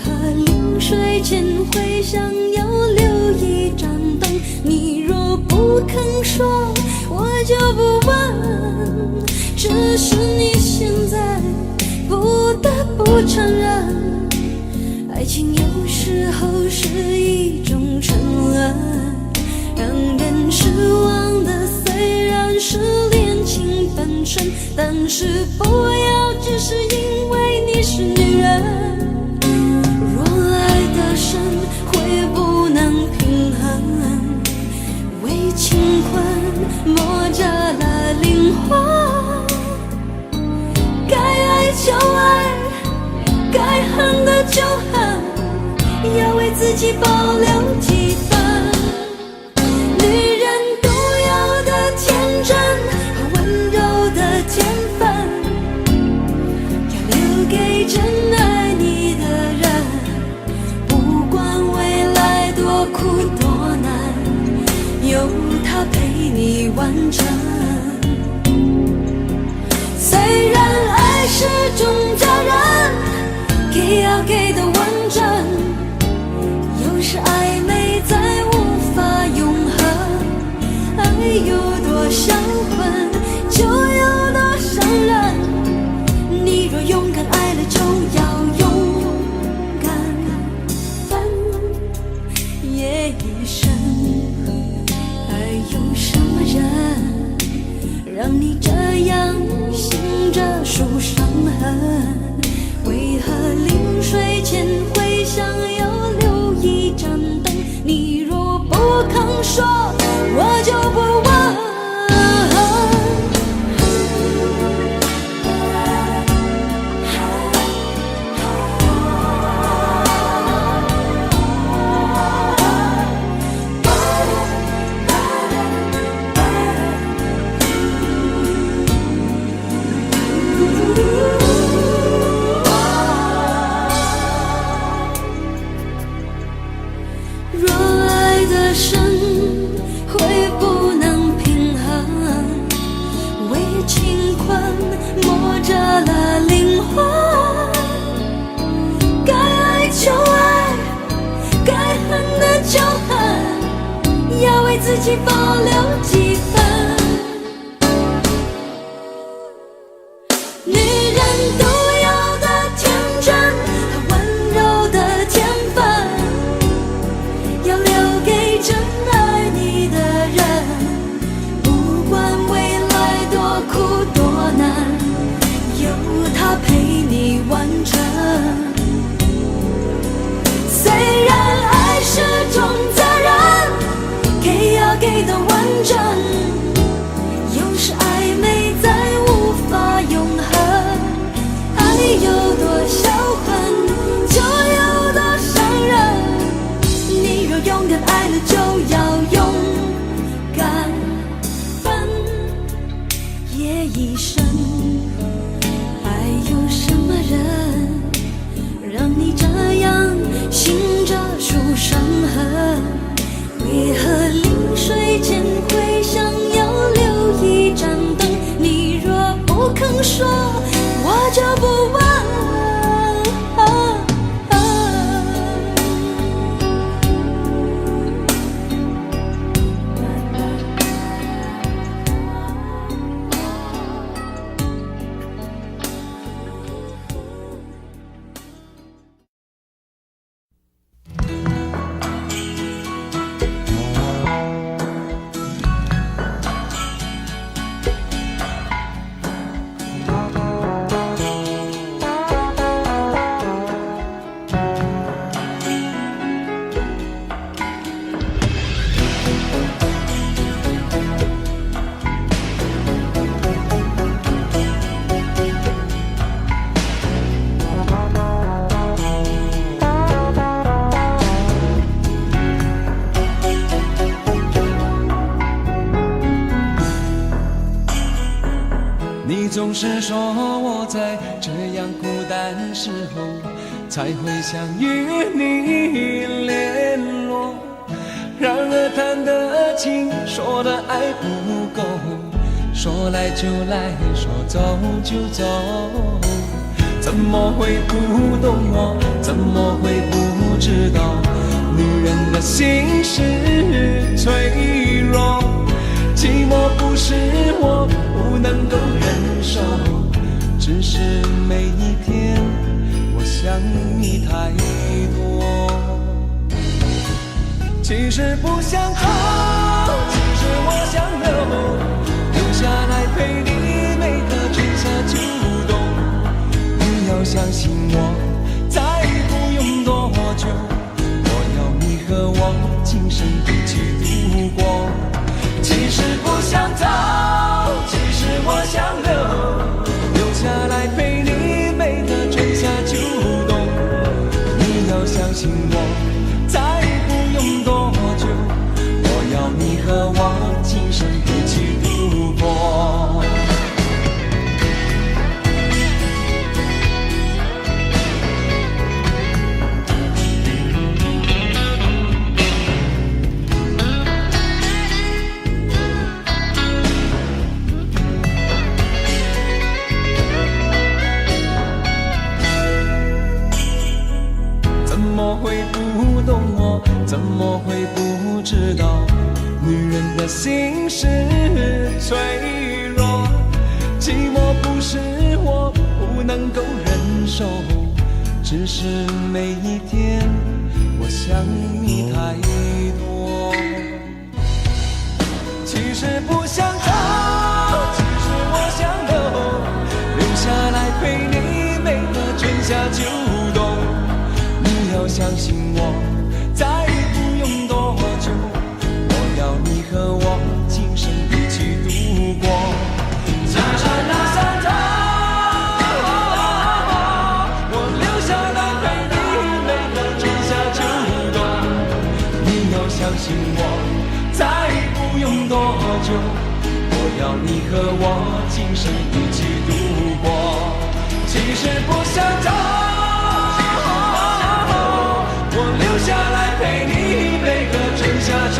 何临睡前会想要留一盏灯？你若不肯说，我就不问。只是你现在不得不承认，爱情有时候是一种沉沦，让人失望的虽然是恋情本身，但是不要只是因为你是女人。若爱得深，会不能平衡，为情困磨折了灵魂。该爱就爱，该恨的就恨，要为自己保留几分。女人独有的天真和温柔的天分，要留给真爱你的人。不管未来多苦多难，有他陪你完成。虽然爱是种责任，给要给的完整，有时暧昧再无法永恒。爱有多销魂，就有多伤人。你若勇敢爱了，就要勇敢分也一生。爱有什么人，让你这样醒着数伤痕？为何临睡前会想要留一盏灯？你若不肯说，我就不问。若爱得深，会不能平衡，为情困磨折了灵魂。该爱就爱，该恨的就恨，要为自己保留几分。女人独有的天真和温柔的天分，要留给真爱你的人。不管未来多苦多难，有他陪你完成。虽然爱是种责任，给要给的完整，有时暧昧再无法永恒。爱有多销魂，就有多伤人。你若勇敢爱了，就要勇敢分也一生。爱有什么人，让你这样醒着数伤痕？为何临睡前会想要留一盏灯？你若不肯说，我就不问。你总是说我在这样孤单时候才会想与你联络，然而谈的情，说的爱不够，说来就来，说走就走。怎么会不懂我？怎么会不知道？女人的心是脆弱，寂寞不是我不能够忍受，只是每一天我想你太多。其实不想走，其实我想留下来陪你每个春夏秋冬。你要相信我，再不用多久，我要你和我今生一起度过。其实不想走，其实我想留下来陪你每个春夏秋冬。你要相信我，再不用多久，我要你和我今生一起度过。怎么会不懂我？怎么会不知道？女人的心是脆弱，寂寞不是我不能够忍受，只是每一天我想你太多。其实不想走，其实我想留下来陪你每个春夏秋冬。你要相信我，再不用多久，我要你和我今生一起度过。其实不想走，我留下来陪你每个春夏秋冬。你要相信我，再不用多久，我要你和我今生一起度过。其实不想走，留下来陪你每个春夏秋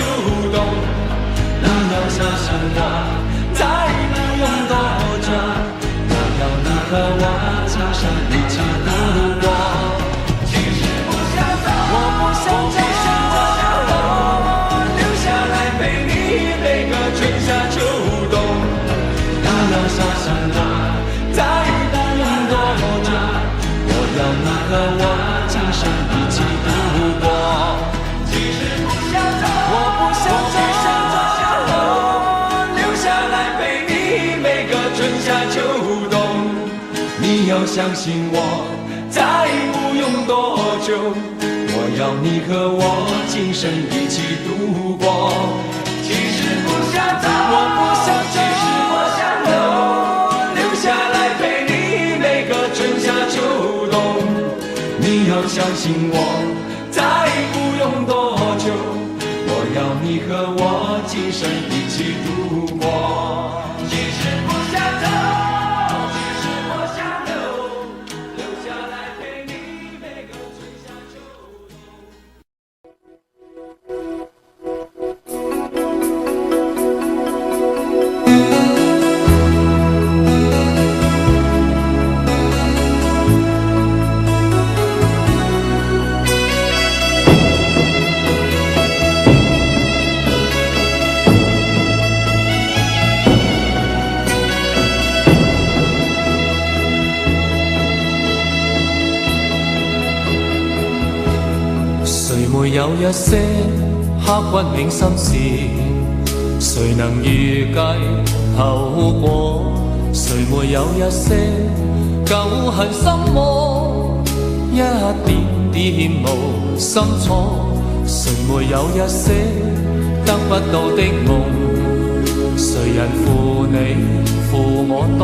冬。你要相信我，再不用多久，我要你和我今生一起度过。其实不想走，我不想走，留下来陪你每个春夏秋冬。你要相信我，再不用多久，我要你和我今生一起度过。其实不想走，我不想走，留下来陪你每个春夏秋冬。你要相信我，再不用多久，我要你和我今生一起度过。其实不想走，我不想走，其实我想留下来陪你每个春夏秋冬。你要相信我，再不用多久，我要你和我今生一起度过。其实不想走，其实我想留下来陪你每个春夏秋沒有一些刻骨銘心事，誰能預計後果？誰沒有一些舊恨心魔，一點點無心錯？誰沒有一些得不到的夢？誰人負你負我多？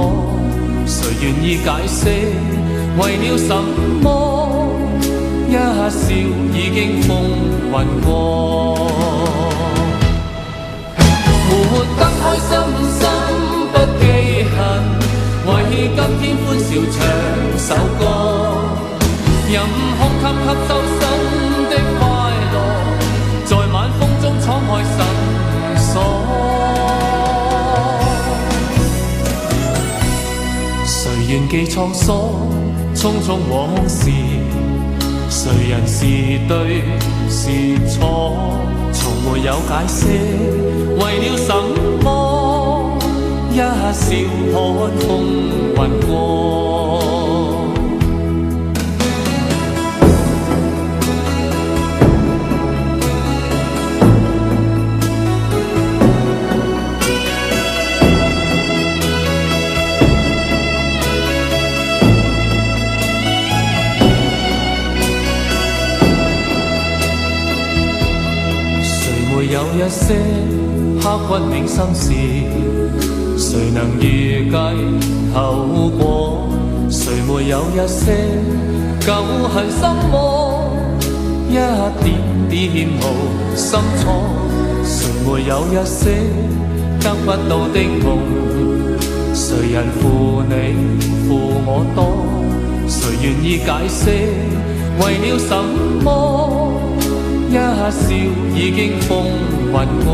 誰願意解釋為了什麼？一笑已經風雲過，活得開心心不記恨，為今天歡笑唱首歌，任空吸吸收心的快樂，在晚風中敞開心鎖。誰願記滄桑匆匆往事，谁人是对是错，从没有解释。为了什么，一笑看风云过。有一些刻骨铭心事，谁能预计後果？誰沒有一些舊恨心魔，一點點無心錯？誰沒有一些得不到的夢？誰人負你負我多？誰願意解釋為了什麼？一笑已經風雲過，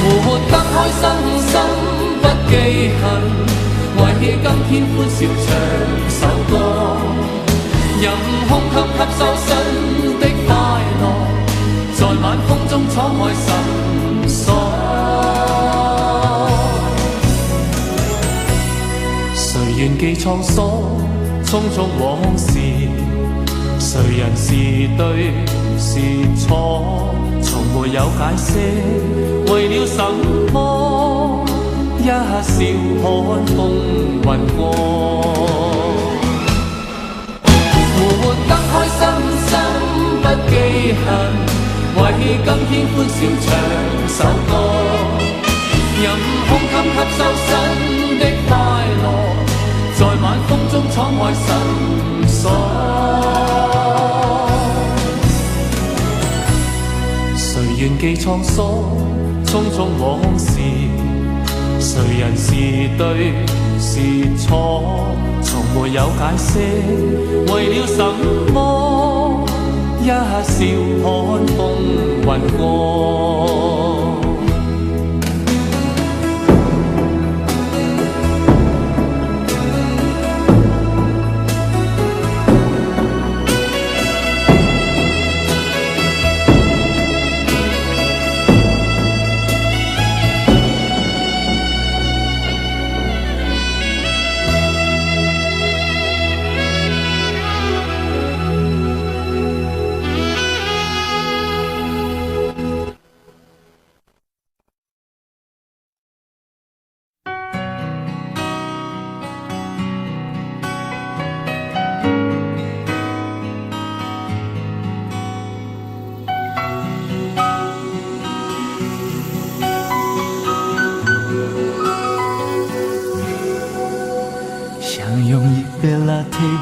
活得開心心不記恨，為今天歡笑唱首歌，任空吸收新的快樂，在晚風中敞開心鎖。誰願記創所，匆匆往事，誰人是對是錯，從沒有解釋，為了什麼？一笑看風雲過，活得開心心不記恨，為今天歡笑唱首歌，任空吸收新的快樂，在晚風中敞開心鎖。誰願記創所，匆匆往事，誰人是對是錯，從沒有解釋，為了什麼？一笑看風雲過。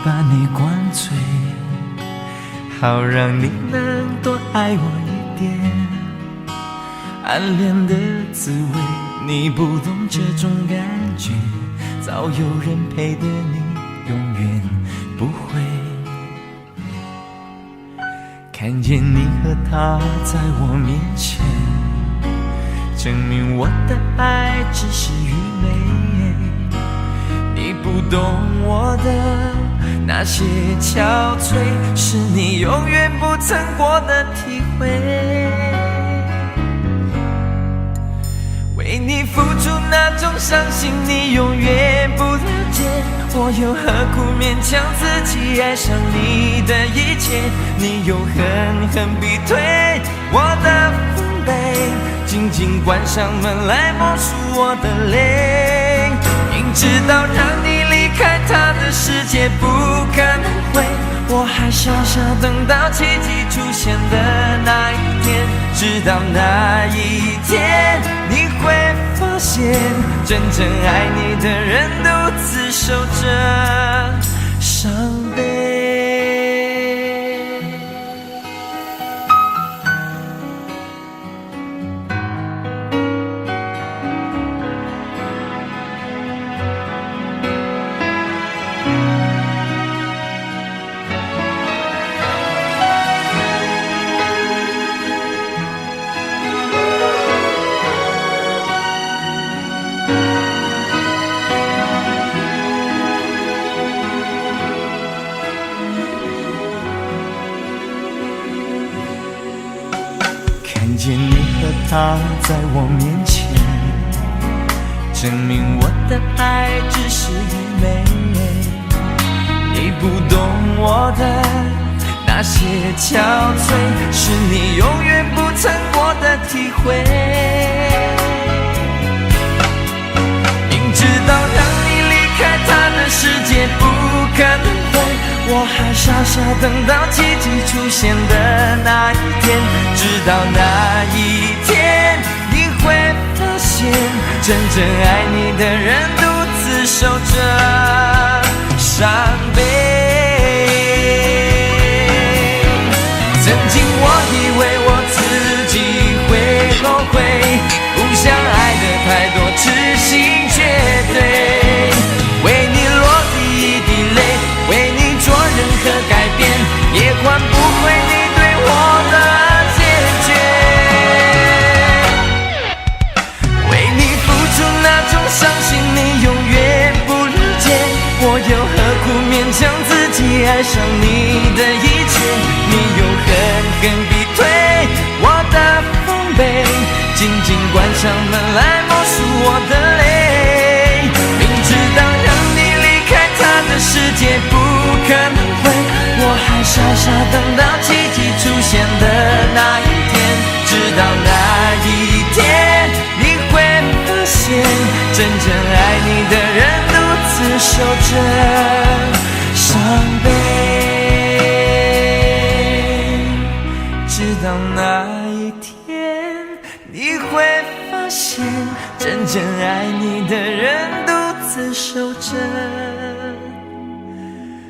把你灌醉，好让你能多爱我一点。暗恋的滋味，你不懂这种感觉，早有人陪的你永远不会。看见你和他在我面前，证明我的爱只是愚昧。你不懂我的那些憔悴，是你永远不曾过的体会。为你付出那种伤心，你永远不了解。我又何苦勉强自己爱上你的一切？你又狠狠逼退我的防备，紧紧关上门来默数我的泪。明知道让你离开他的世界不可能会，我还傻傻等到奇迹出现的那一天。直到那一天，你会发现，真正爱你的人独自守着伤悲。见你和他在我面前，证明我的爱只是愚昧。你不懂我的那些憔悴，是你永远不曾过的体会。明知道让你离开他的世界不可能会，我还傻傻等到奇迹出现的那一天。直到那一天，你会发现，真正爱你的人独自守着伤悲。曾经我以为我自己会后悔，不想爱的太多，痴心绝对。为你落第一滴泪，为你做任何改变，也换不回你对我的坚决。为你付出那种伤心，你永远不了解，我又何苦勉强自己爱上你的一切？你又狠狠逼退我的防备，紧紧关上门来默数我的泪。明知道让你离开他的世界不可能会，我还傻傻等到奇迹出现的那一天。直到那一天，你会发现，真正爱你的人独自守着伤悲。直到那一天，你会发现，真正爱你的人独自守着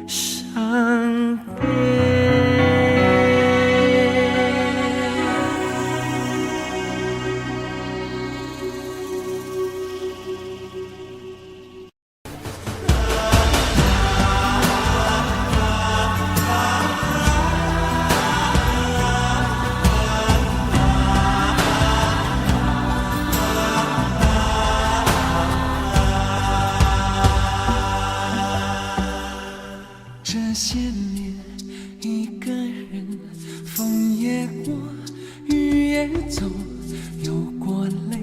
伤悲。这些年一个人，风也过，雨也走，有过泪，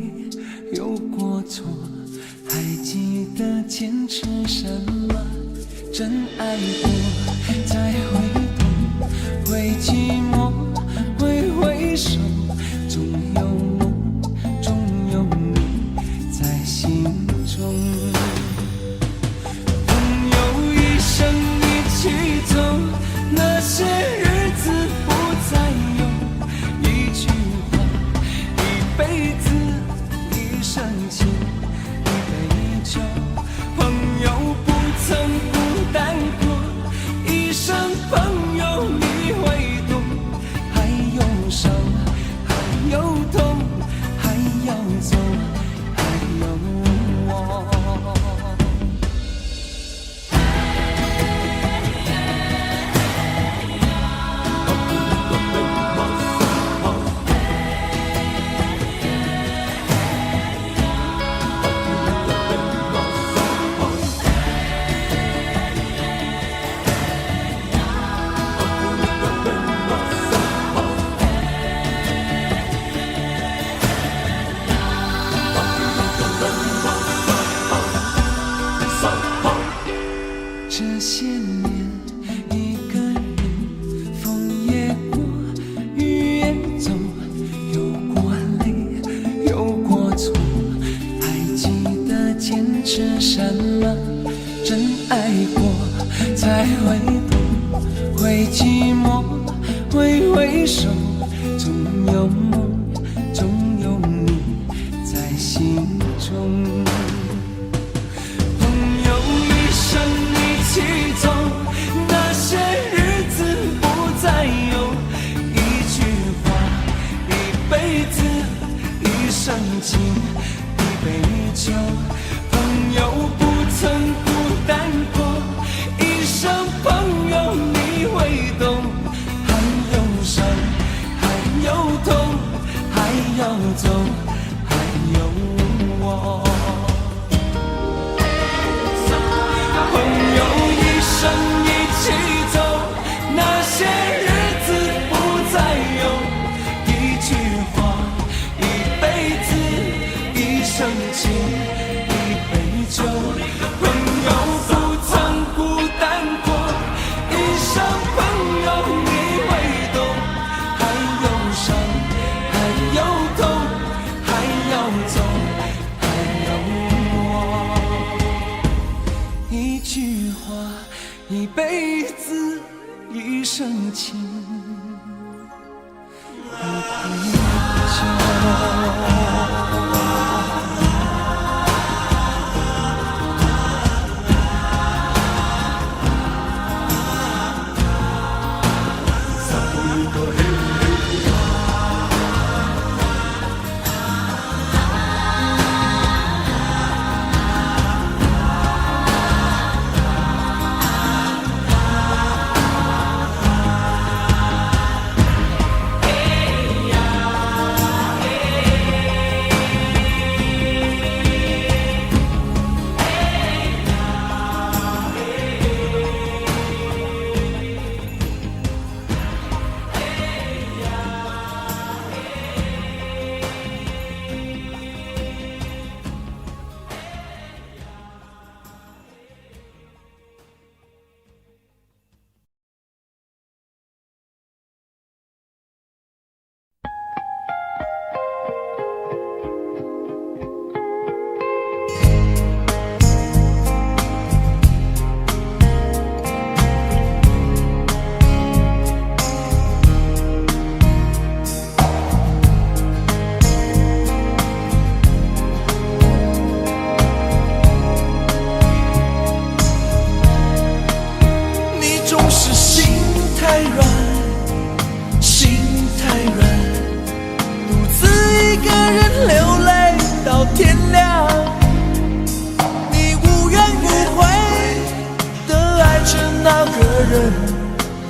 有过错，还记得坚持什么？真爱过，再回头，会寂寞，会回首，总有梦，总有你在心中。那些日子不再有，一句话，一辈子，一生情，一杯酒。朋友不曾孤单过，一生朋友你会懂。还有伤，还有痛，还要走，还有我。这些年一个人，风也过，雨也走，有过泪，有过错，还记得坚持什么？真爱过，才会懂，会寂寞，会回首，总有梦，总有你在心中。一起走，那些日子不再有，一句话，一辈子，一生情，一杯酒。朋友不曾孤单过，一生朋友你会懂。还有伤，还有痛，还要走，还有我。一起走，那些日子不再有，一句话，辈子一生情不归家。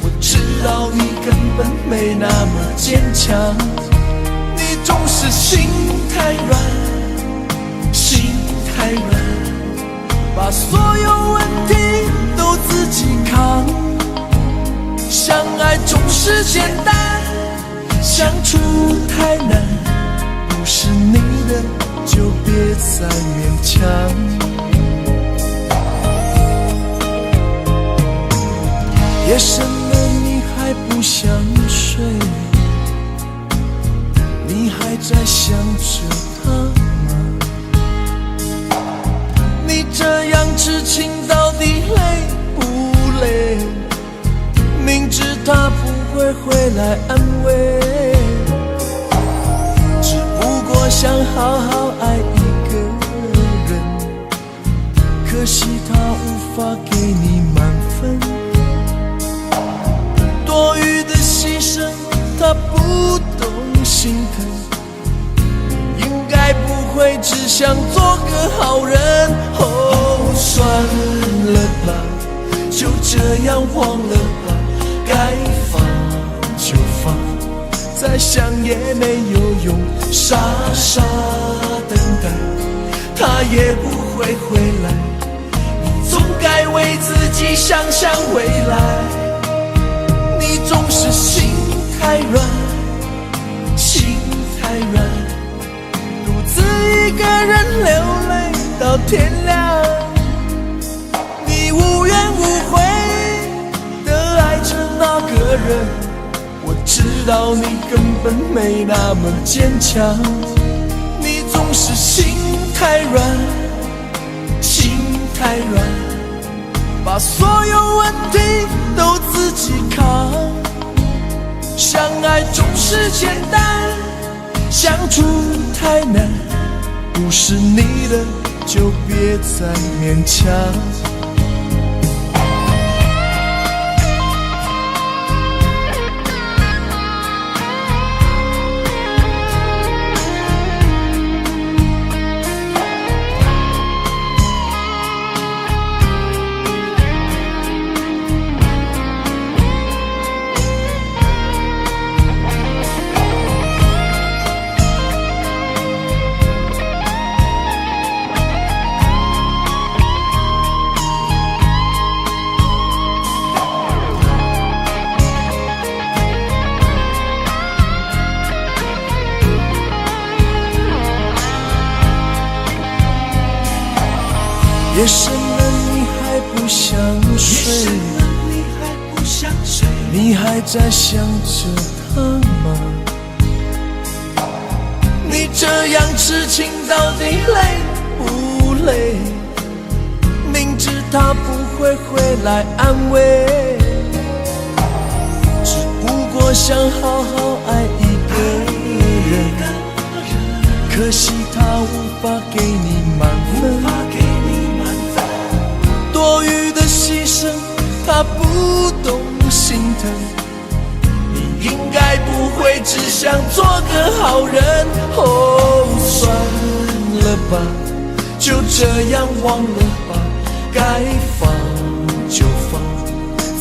我知道你根本没那么坚强，你总是心太软，心太软，把所有问题都自己扛。相爱总是简单，相处太难，不是你的就别再勉强。夜深了你还不想睡，你还在想着他吗？你这样痴情到底累不累？明知他不会回来安慰，只不过想好好爱一个人，可惜他无法给你满分，多余的牺牲他不懂心疼，你应该不会只想做个好人。哦，算了吧，就这样忘了吧，该放就放，再想也没有用，傻傻等待他也不会回来，你总该为自己想想未来。你总是心太软，心太软，独自一个人流泪到天亮。你无怨无悔地爱着那个人，我知道你根本没那么坚强。你总是心太软，心太软，把所有问题都自己扛。相爱总是简单，相处太难，不是你的就别再勉强。夜深了你还不想睡，你还在想着他吗？你这样痴情到底累不累？明知他不会回来安慰，只不过想好好爱一个人，可惜他无法给你满分，多余的牺牲他不懂心疼，你应该不会只想做个好人。哦，算了吧，就这样忘了吧，该放就放，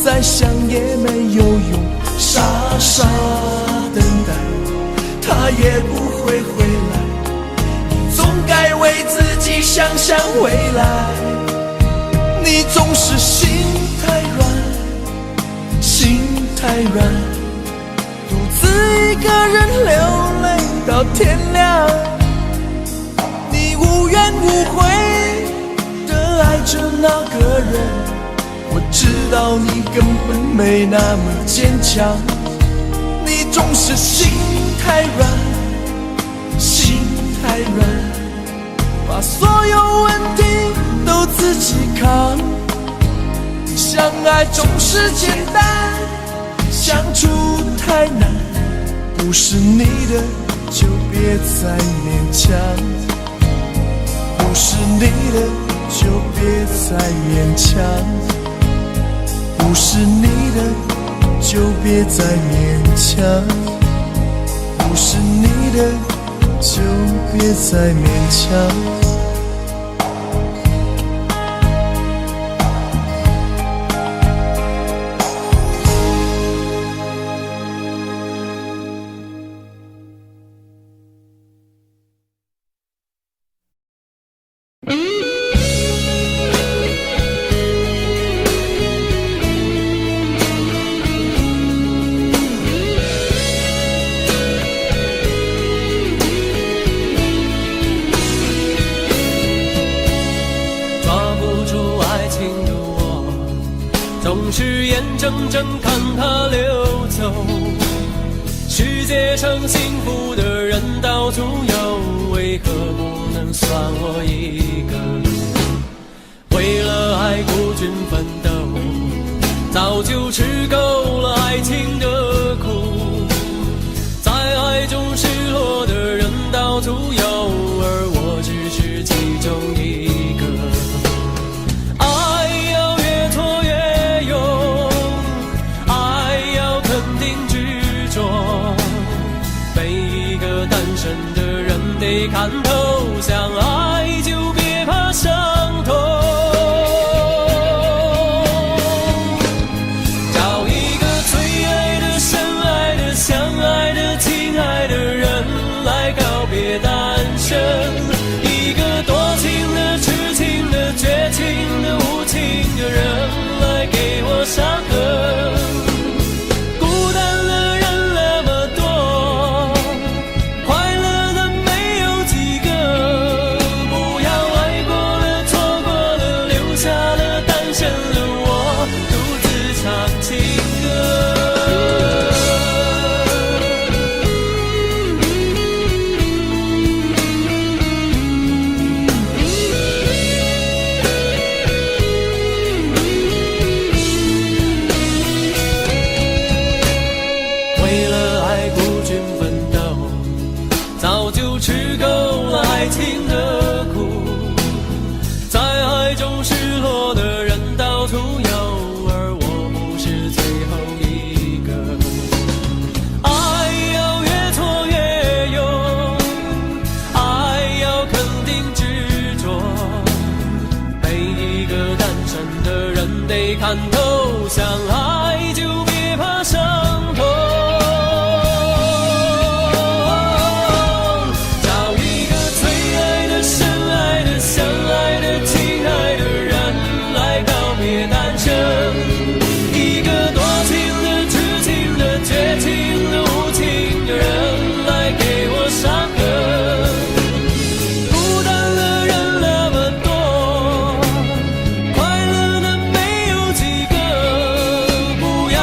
再想也没有用，傻傻等待他也不会回来，你总该为自己想想未来。你总是心太软，心太软，独自一个人流泪到天亮，你无怨无悔地爱着那个人，我知道你根本没那么坚强，你总是心太软，心太软，把所有问题都自己扛，相爱总是简单，相处太难，不是你的就别再勉强，不是你的就别再勉强，不是你的就别再勉强，不是你的就别再勉强。总是眼睁睁看它流走，世界上幸福的人到处有，为何不能算我一个？为了爱孤军奋斗，早就吃够了爱情的苦，在爱中失落的人到处有，而我只是其中一个。得看透，相爱就别怕伤痛，找一个最爱的、深爱的、相爱的、亲爱的人来告别单身，一个多情的、痴情的、绝情的、无情的人来给我伤痕。看透，相爱就别怕伤痛，找一个最爱的、深爱的、相爱的、亲爱的人来告别单身，一个多情的、痴情的、绝情的、无情的人来给我伤痕。孤单的人那么多，快乐的没有几个，不要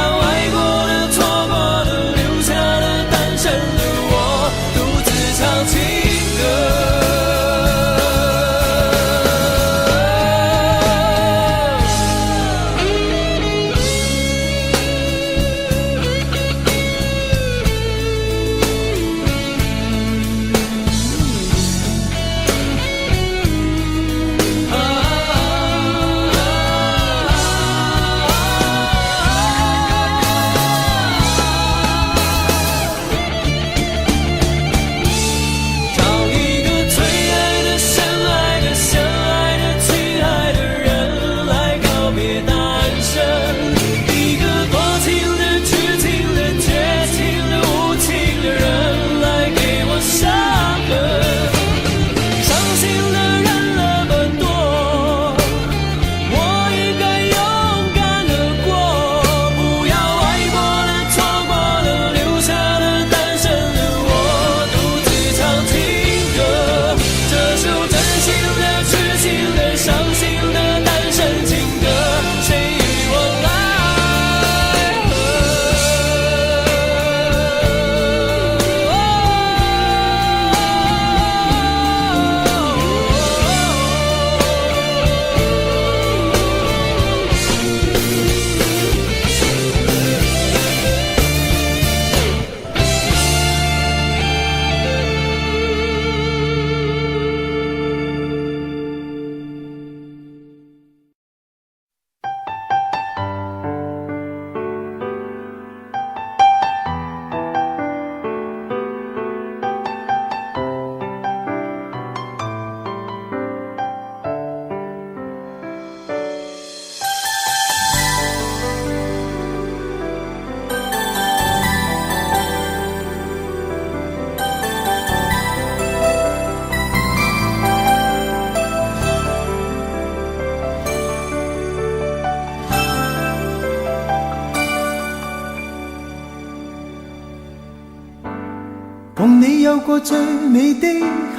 共你有過最美的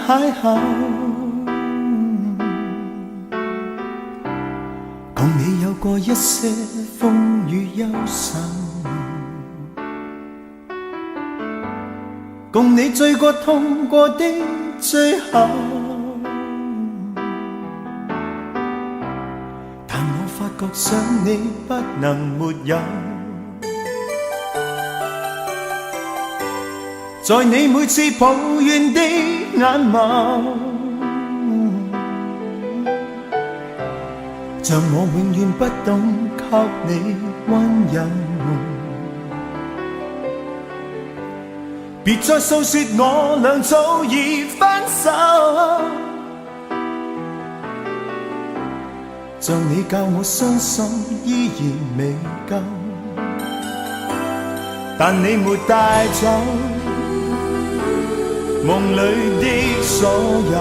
邂逅，共你有過一些風雨憂愁，共你醉過痛過的最後，但我發覺想你不能沒有，在你每次抱怨的眼眸，像我永遠不懂給你溫柔，別再訴說我倆早已分手，像你教我傷心依然未夠，但你沒帶走夢裏的所有，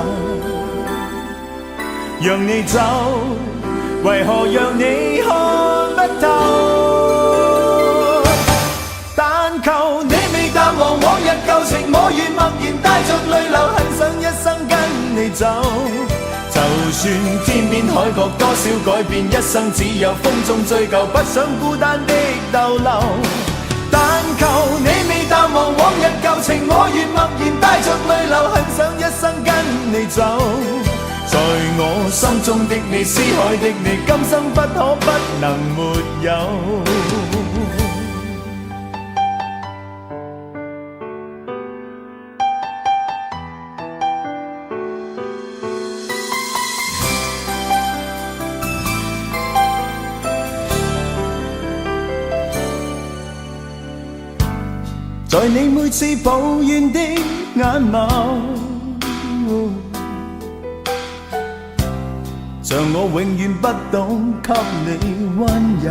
讓你走，為何讓你看不透？但求你未淡忘往日舊情，我願默然帶着淚流，很想一生跟你走。就算天邊海角多少改變，一生只有風中追究，不想孤單的逗留。但求你未淡忘往日舊情，我願默然帶着淚流，很想一生跟你走。在我心中的你，思海的你，今生不可不能沒有。在你每次抱怨的眼眸，像我永遠不懂給你溫柔，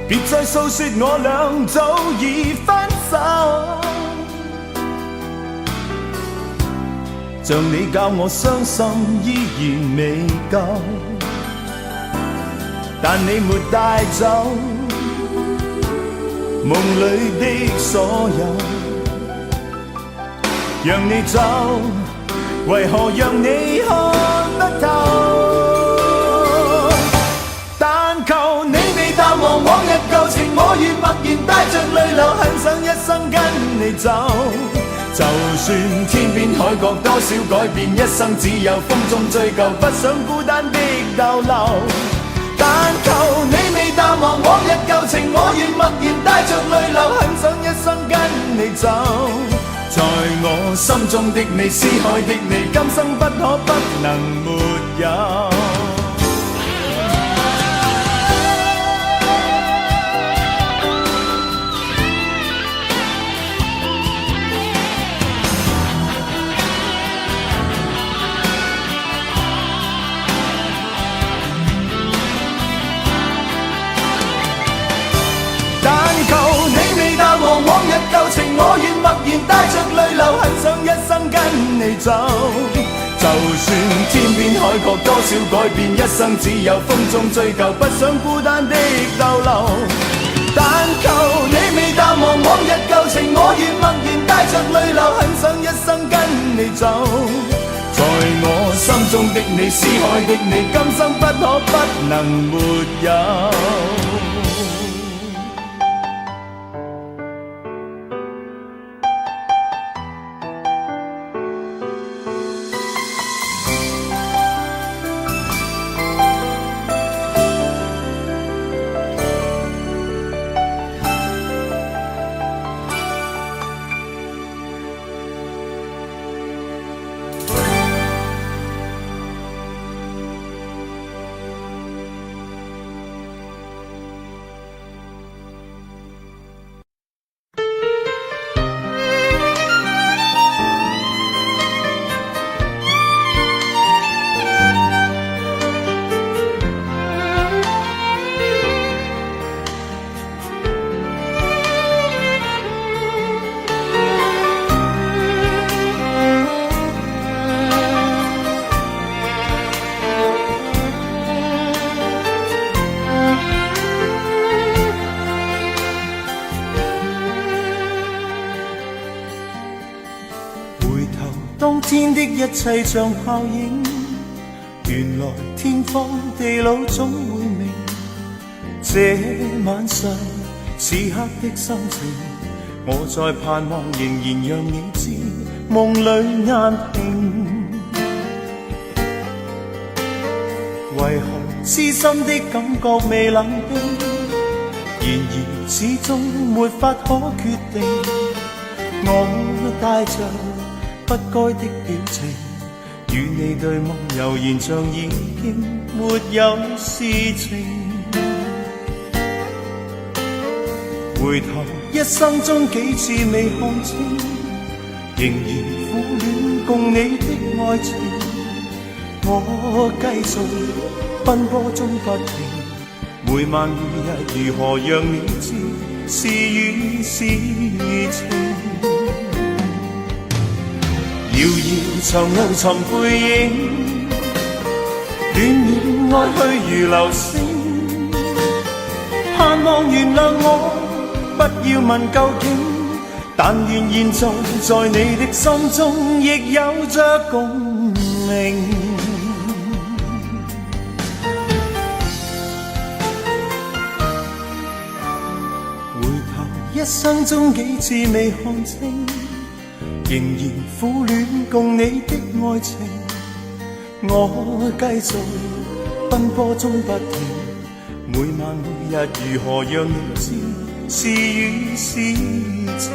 別再訴說我倆早已分手，像你教我傷心依然未夠，但你沒帶走夢裏的所有，讓你走，為何讓你看不透？但求你未淡忘往日舊情，我願默然帶着淚流，很想一生跟你走。就算天邊海角多少改變，一生只有風中追究，不想孤單的逗留。但求你未淡忘往日舊情，我願默然帶着淚流，很想一生跟你走。在我心中的你，思海的你，今生不可不能沒有。往日舊情，我願默然帶着淚流，很想一生跟你走。就算天邊海角多少改變，一生只有風中追究，不想孤單的逗留。但求你未淡忘往日舊情，我願默然帶着淚流，很想一生跟你走。在我心中的你，思海的你，今生不可不能沒有。一切像泡影。原來天荒地老總會明，這晚上此刻的心情，我在盼望仍然讓你知，夢裏壓平。為何痴心的感覺未冷冰？然而始終沒法可決定。我帶着不該的表情，與你對望，悠然像已經沒有事情。回頭一生中幾次未看清，仍然苦戀共你的愛情。我繼續奔波中不停，每晚每日如何讓你知是與是情。遙遙長路尋背影，戀戀愛去如流星。盼望原諒我，不要問究竟，但願現在在你的心中亦有着共鳴。回頭一生中幾次未看清，仍然苦戀共你的愛情。我繼續奔波中不停，每晚每日如何讓你知是與是情。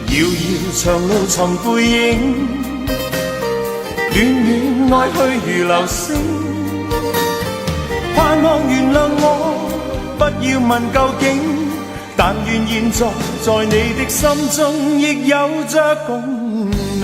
遙遙長路尋背影，戀戀愛去如流星。盼望原諒我，不要問究竟，但願現在在你的心中亦有着共鳴。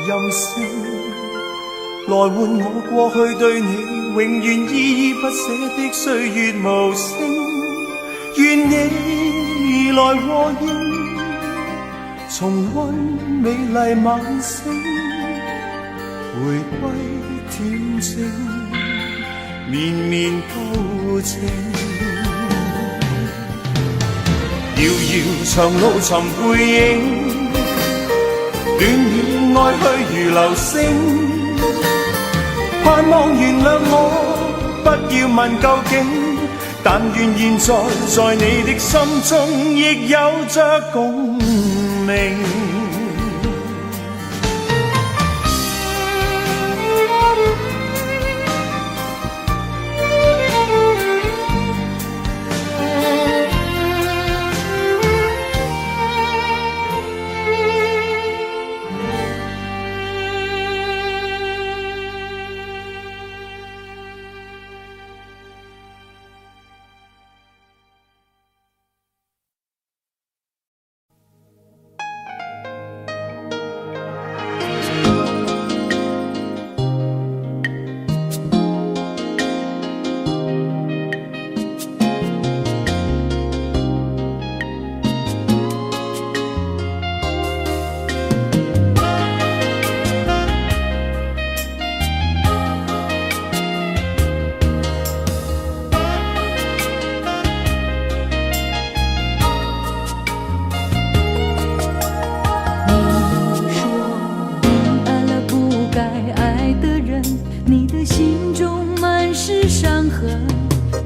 任性來換我過去對你永遠依依不捨的歲月無聲，願你來和應，重溫美麗晚星，回歸恬靜綿綿舊情。遙遙長路尋背影，戀戀愛去如流星。盼望原諒我，不要問究竟，但願現在在你的心中亦有着共鳴。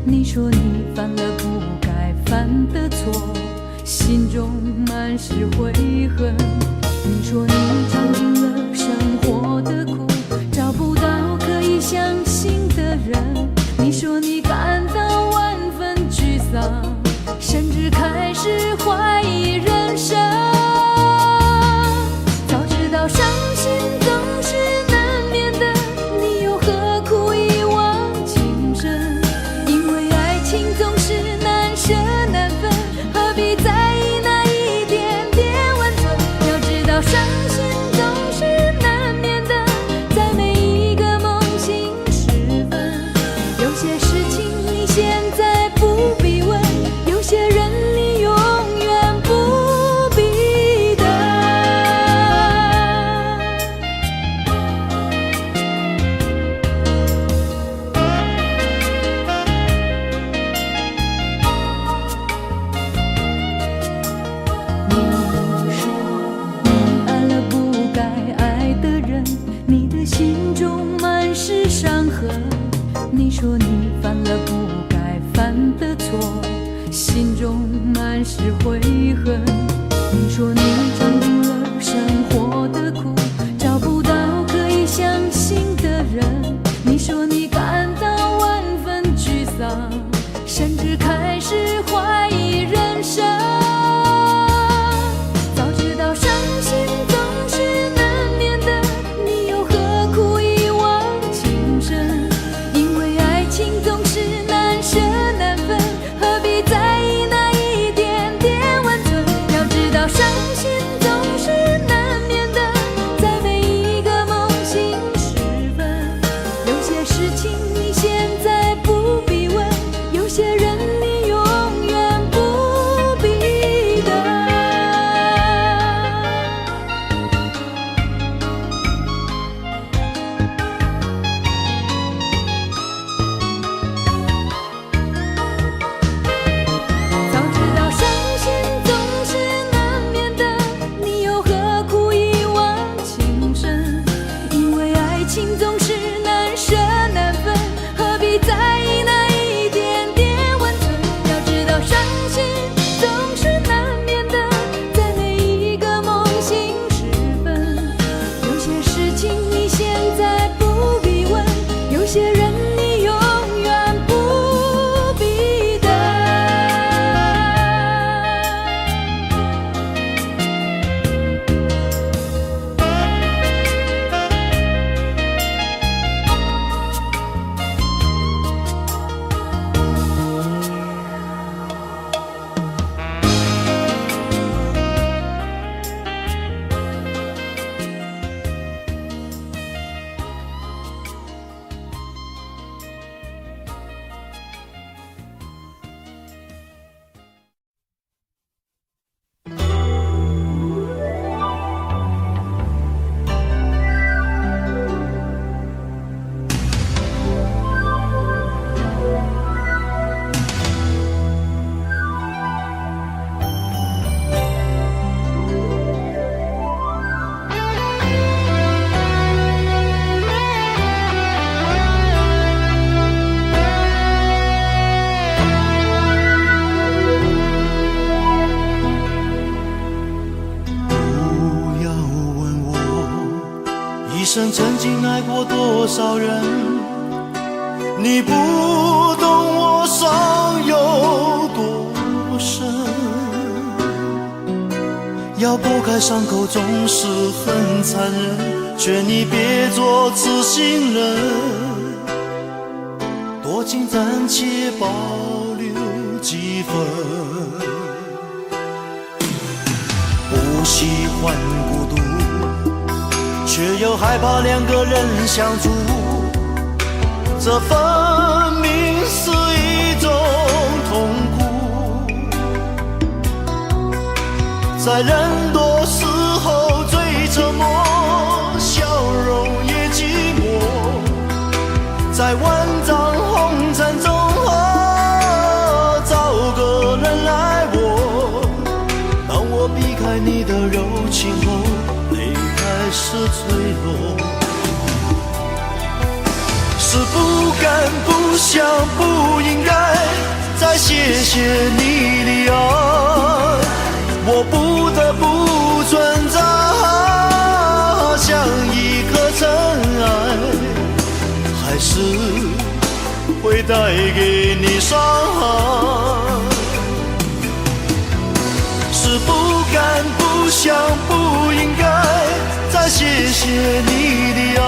你说你犯了不该犯的错，心中满是悔恨。你说你尝尽了生活的苦，找不到可以相信的人。你说你感到万分沮丧，甚至开始怀疑人生。早知道伤心总是难免的，你又何说你犯了不该犯的错，心中满是悔恨。你说你尝尽了生活的苦，找不到可以相信的人。你说你感到万分沮丧，甚至开始怀疑人生。早知道伤心总是难免的，你又何苦一往情深？因为爱情总是难舍难分，何必在意那一点点温存？要知道伤心总是难免的，在每一个梦醒时分。有些事情你现在不必问，有些人你永远不必等。早知道伤心总是难免的，你又何苦一往情深？因为爱情总是难舍难分，何必在意那一点点温存？要知道伤心总是难免的，在每一个梦醒时分。有些事情你现在不必问，有些人你永远不必等。不要问我一生曾经爱过多少人，你不懂我伤有多深。要剥开伤口总是很残忍，劝你别做痴心人，多情暂且保留几分。不喜欢孤独，却又害怕两个人相处，这分明是一种痛苦。在人多时候最沉默，笑容也寂寞，在万丈红尘中找个人来握。当我避开你的柔情后，泪开始坠落。是不敢不想不应该再谢谢你的爱，我不得不存在，像一颗尘埃，还是会带给你伤害。是不敢不想不应该再谢谢你的爱，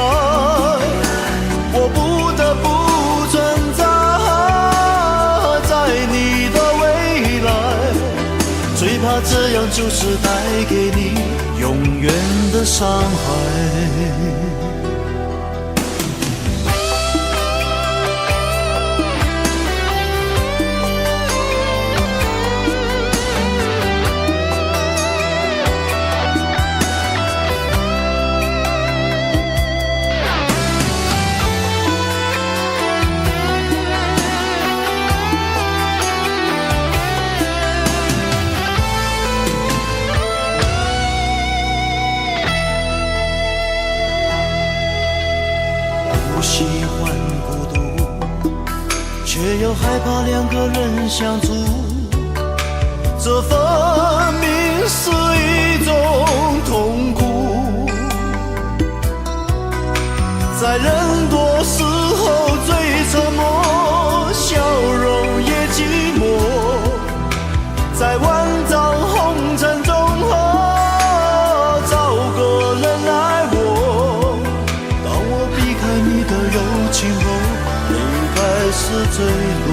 我不得不存在在你的未来，最怕这样就是带给你永远的伤害。害怕两个人相处，这分明是一种痛苦。在人多时候最沉默，笑容也寂寞。在万丈红尘中找个人爱我。当我避开你的柔情后，你开始坠落。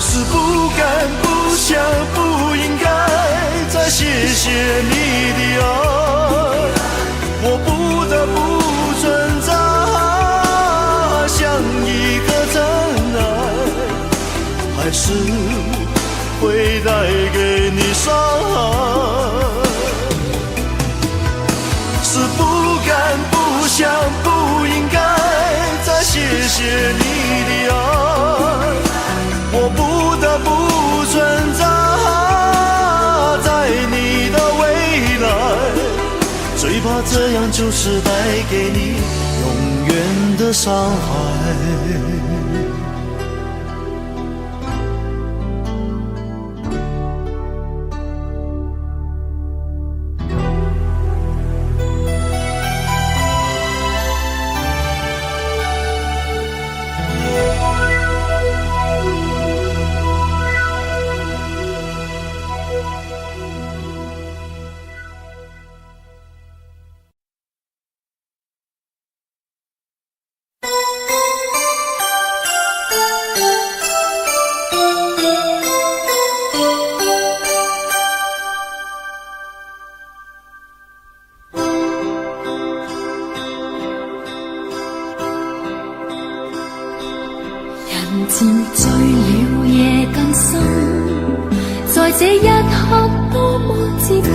是不敢不想不应该再谢谢你的爱，我不得不挣扎，像一个真爱，还是会带给你伤害。是不敢不想不应该再谢谢你的爱，我不得不挣扎在你的未来，最怕这样就是带给你永远的伤害。渐醉了夜更深，在这一刻多么接近，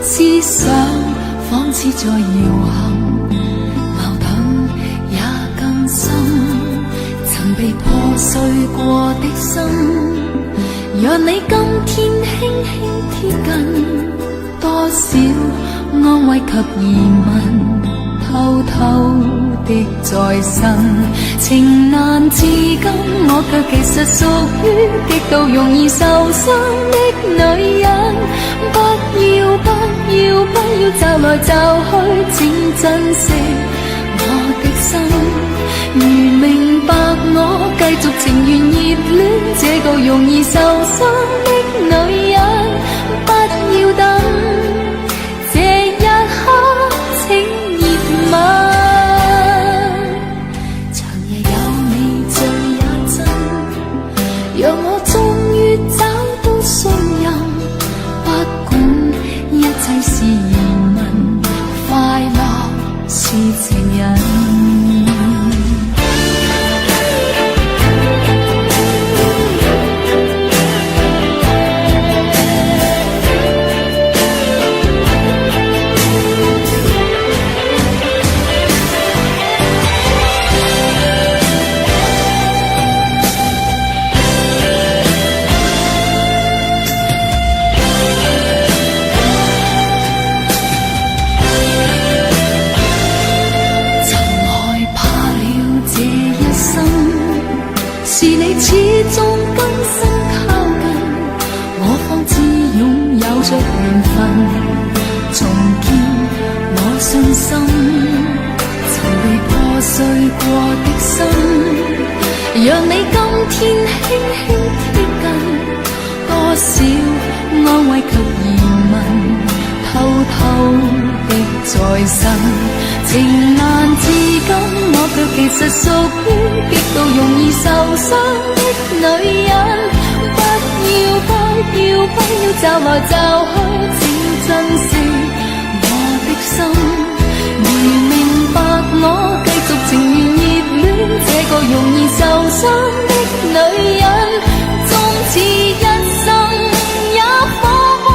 思想仿似在摇撼，矛盾也更深。曾被破碎过的心，讓你今天輕輕貼近，多少安慰及疑問，偷偷的在生，情難自禁，我卻其實屬於極度容易受傷的女人。不要不要不要驟來驟去，請珍惜我的心。如明白我繼續情願熱戀這個容易受傷的女人，不要等這一刻，請熱吻。讓我終於找到信任，不管一切是疑問，快樂是情人。是你始終更深靠近，我方知擁有着緣分，重建我信心。曾被破碎過的心，讓你今天輕輕貼近，多少安慰及疑問，偷偷的在生，情難自禁，我卻其實屬於極度容易受傷的女人。不要驟來驟去，請珍惜我的心。如明白我繼續情願熱戀這個容易受傷的女人，終此一生也火般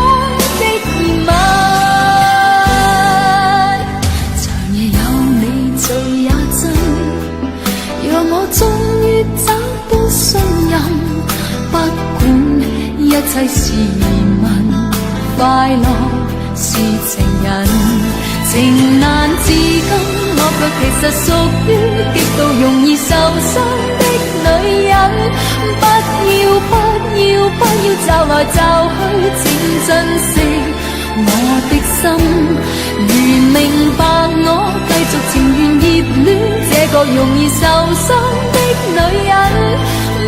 的熱吻。長夜有你最也真，讓我終於找到信任，不管一切是疑問，快樂是情人。情難自禁，我卻其實屬於極度容易受傷的女人。不要驟來驟去，漸珍惜我的心。如明白我，繼續情願熱戀這個容易受傷的女人。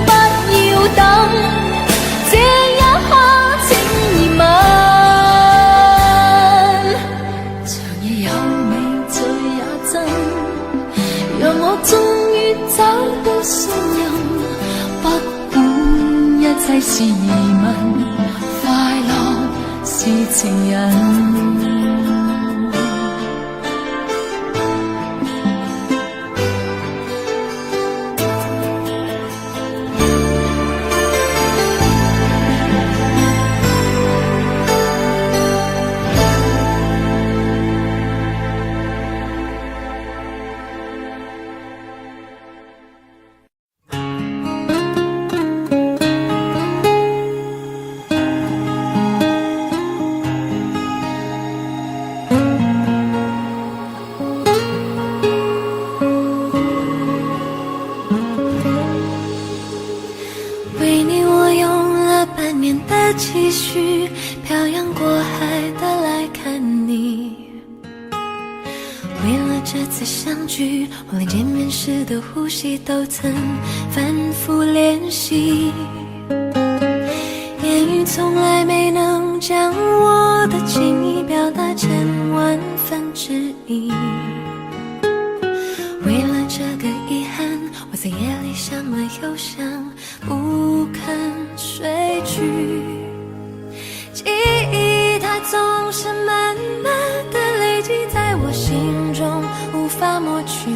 不要等，這一刻請移民。長夜有美，醉也真，讓我終於找到信任。不管一切是疑問，快樂是情人。期许漂洋过海的来看你，为了这次相聚，我连见面时的呼吸都曾反复练习，言语从来没能将我的情意表达成万分之一。为了这个遗憾，我在夜里想了又想，不肯睡去。记忆它总是慢慢的累积在我心中，无法抹去。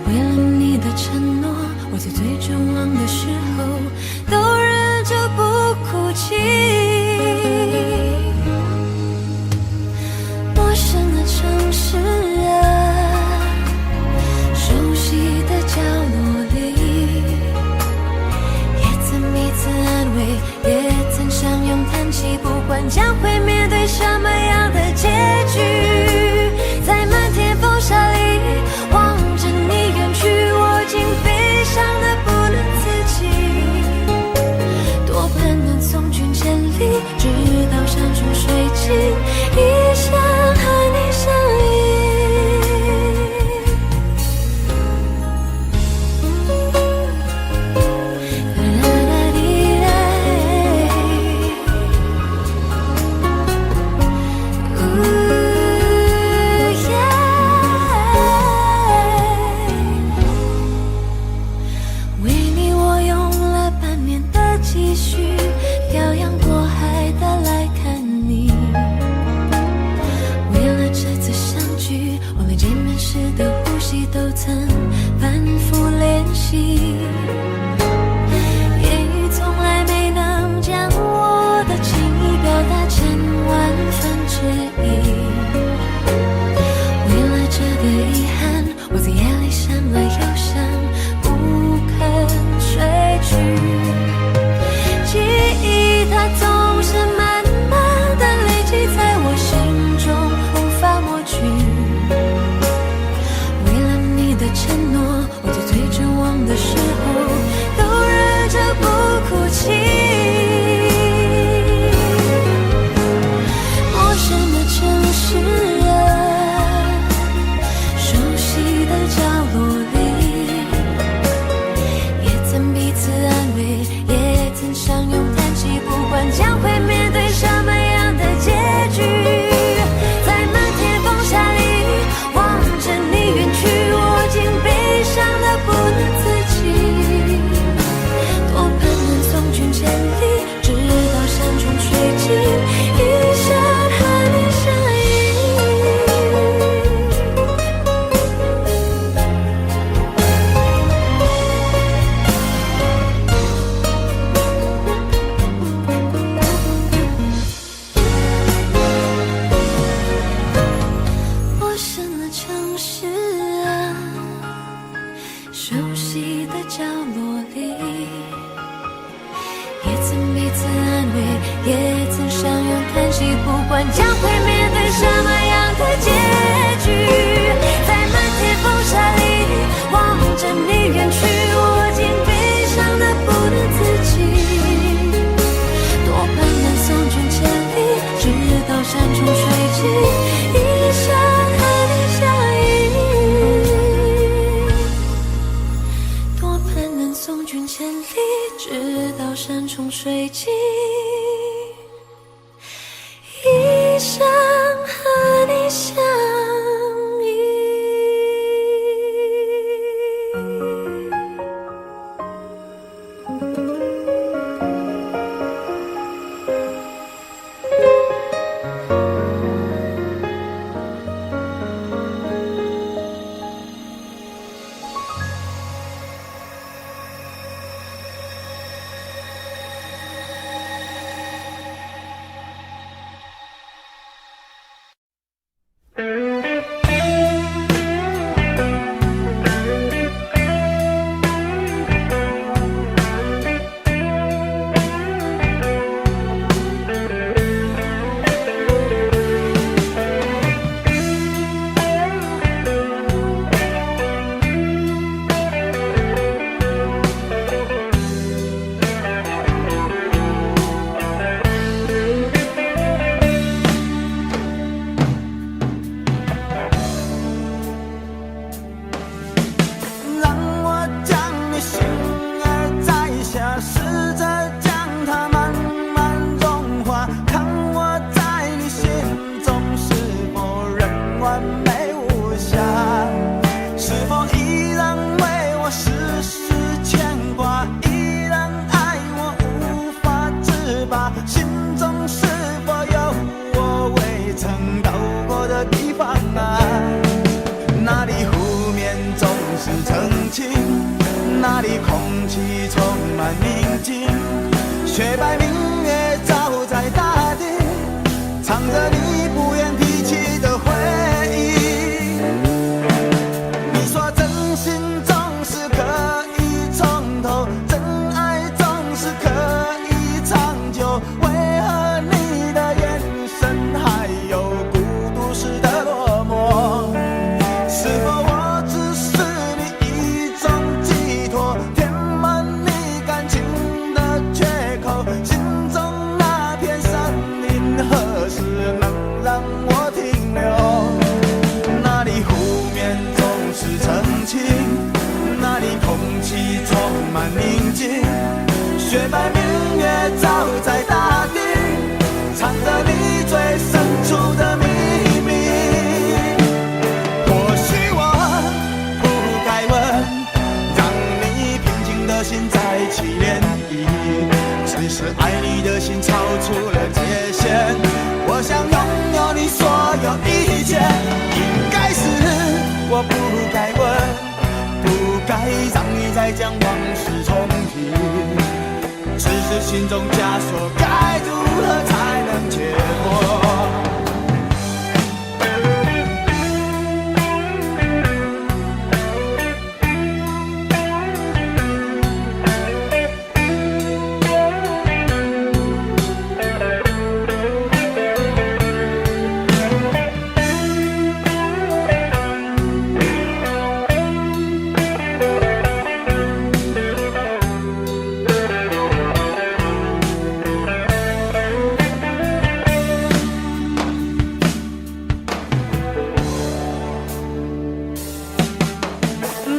为了你的承诺，我在最绝望的时候都忍着不哭泣。陌生的城市啊，熟悉的角落里，也曾彼此安慰，也曾相拥叹息，不管将会面对什么样的结局，在漫天风沙里望着你远去，我竟悲伤得不能自己，多盼能从君千里直到山穷水尽，一生和你相依。也曾相拥叹息，不管将会面对什么样的结局。在漫天风沙里望着你远去，我竟悲伤得不能自己。多盼能送君千里，直到山穷水尽，一生和你相依。多盼能送君千里，直到山穷水尽，一生和你相依。那里空气充满宁静，雪白明月照在大地，藏着你不愿提起的回忆。你说真心总是可以从头，真爱总是可以长久，为何你的眼神还有孤独时的落寞？是否我只是你一种寄托，填满你感情的缺口？心中那片森林何时能让我停留？那里湖面总是澄清，那里空气充满宁静，雪白明月照在大地，藏着你最深处的秘密。或许我不该问，让你平静的心再起涟漪，只是爱你的心超出了界限。我想拥有你所有一切，应该是我不该问，不该让你再将往事重提，只是心中枷锁该如何才能解脱？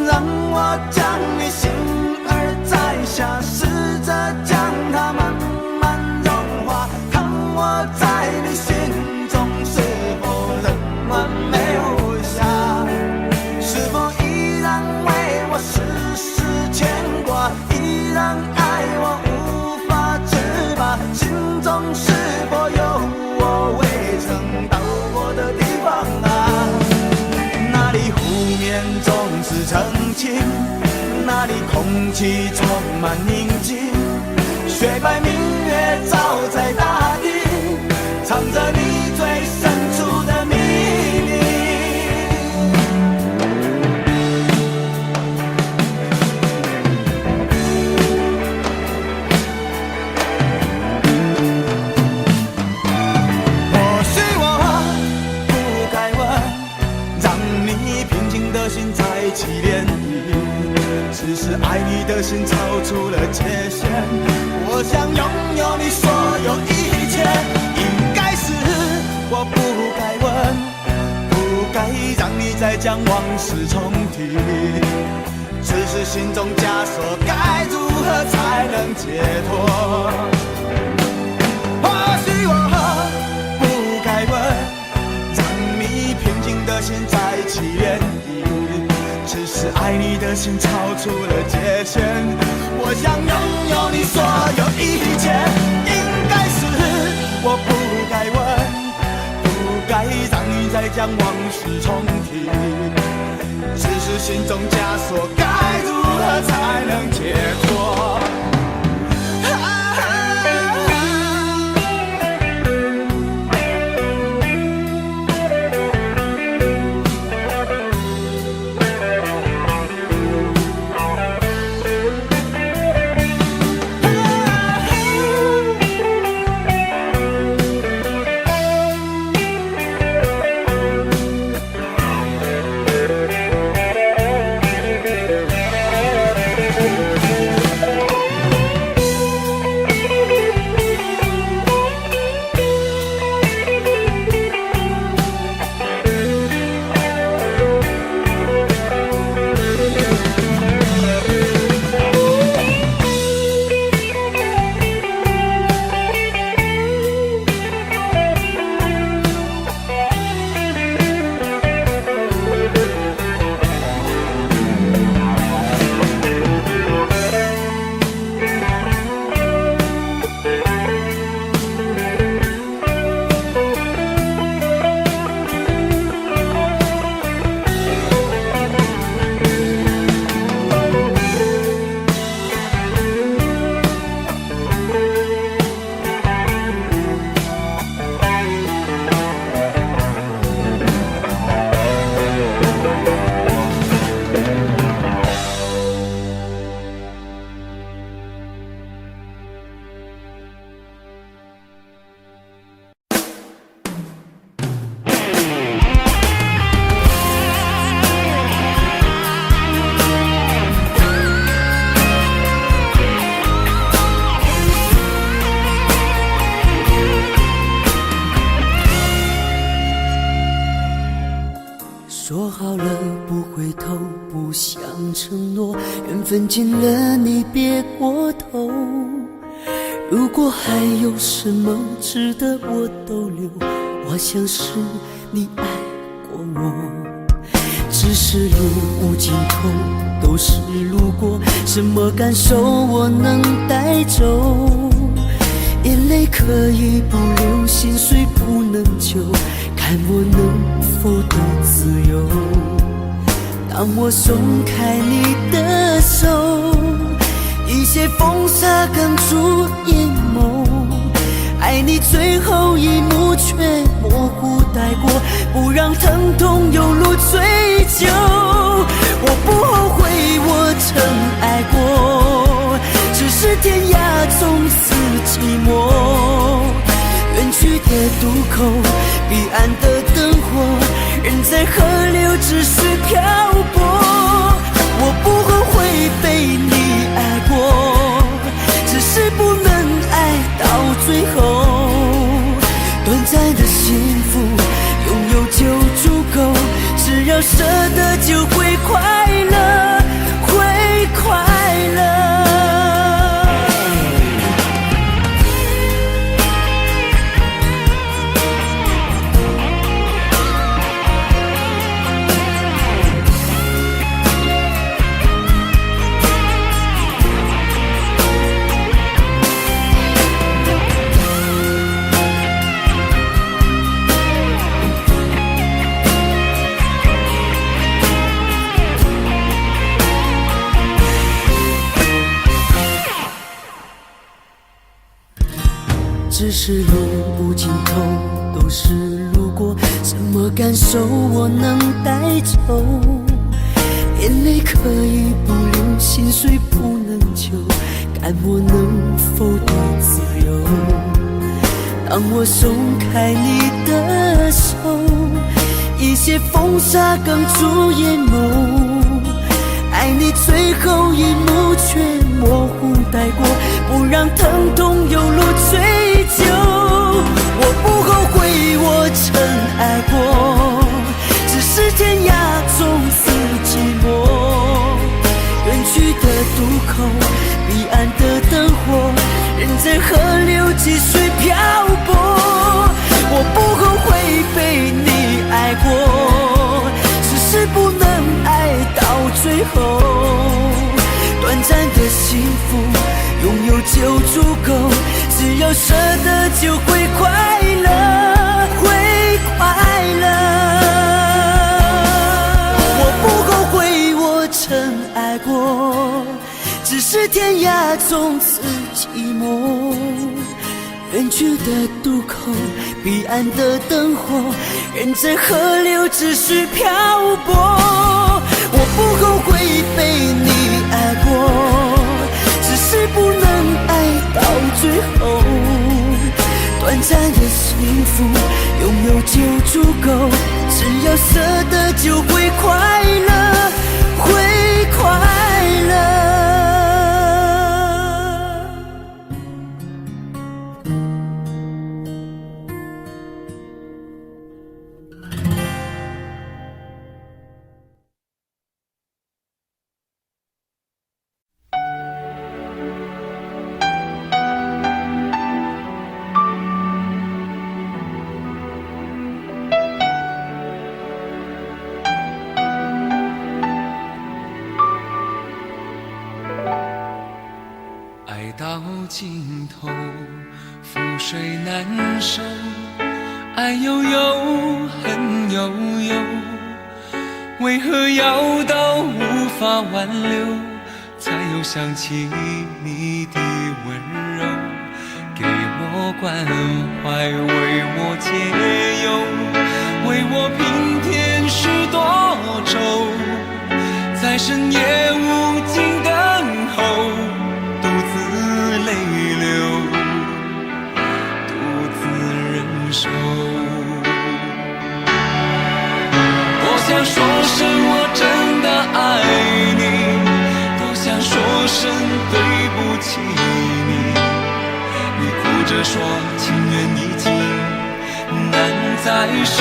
让我将你心儿摘下，试着将它慢慢融化，看我在你心中是否仍完美无瑕，是否依然为我时时牵挂，依然爱我无法自拔，心中是否有我未曾到过的地方啊？那里湖面总是澄清，那里空气充满宁静，雪白明月照在大地，藏着你最深处的秘密。或许我不该问，出了界限。我想拥有你所有一切，应该是我不该问，不该让你再将往事重提。只是心中枷锁，该如何才能解脱？或许我不该问，让你平静的心再起涟漪。只是爱你的心超出了界限，我想拥有你所有一切，应该是我不该问，不该让你再将往事重提。只是心中枷锁，该如何才能解脱？说好了不回头，不想承诺，缘分尽了你别过头。如果还有什么值得我逗留，我想是你爱过我。只是路无尽头，都是路过，什么感受我能带走？眼泪可以不流，心碎不能救，看我能否得自由。当我松开你的手，一些风沙哽住眼眸，爱你最后一幕却模糊带过，不让疼痛有路追究。我不后悔我曾爱过，只是天涯总是寂寞。远去的渡口，彼岸的灯火，人在河流只是漂泊。我不后悔被你爱过，只是不能爱到最后。短暂的幸福拥有就足够，只要舍得就会快乐，会快乐。只是路无尽头，都是路过，什么感受我能带走？眼泪可以不流，心碎不能救，看我能否得自由。当我松开你的手，一些风沙哽住眼眸，爱你最后一幕却模糊带过，不让疼痛有路追究。我不后悔我曾爱过，只是天涯总是寂寞。远去的渡口，彼岸的灯火，人在河流继续漂泊。我不后悔被你爱过，只是不能爱到最后。短暂的幸福拥有就足够，只要舍得就会快乐，会快乐。我不后悔我曾爱过，只是天涯总是寂寞。远去的渡口，彼岸的灯火，人在河流只需漂泊。我不后悔被你爱过，只是不能爱到最后。短暂的幸福拥有就足够，只要舍得就会快乐，会快乐。爱到尽头，覆水难收，爱悠悠，恨悠悠，为何要到无法挽留，才又想起你的温柔，给我关怀，为我解忧，为我平添许多愁，在深夜无尽等候，独自泪流，独自忍受。多想说声我真的爱你，多想说声对不起你，你哭着说情缘已尽，难再续，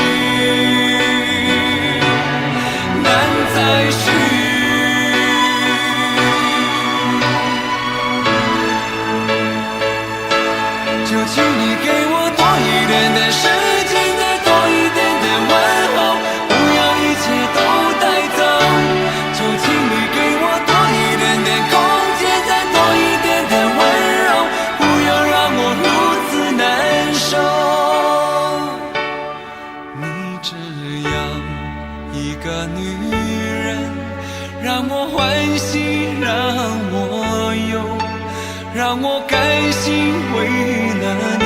难再续。就请你给我多一点的时间，再多一点的问候，不要一切都带走。就请你给我多一点点空间，再多一点的温柔，不要让我如此难受。你这样一个女人，让我欢喜，让我忧，让我甘心为了你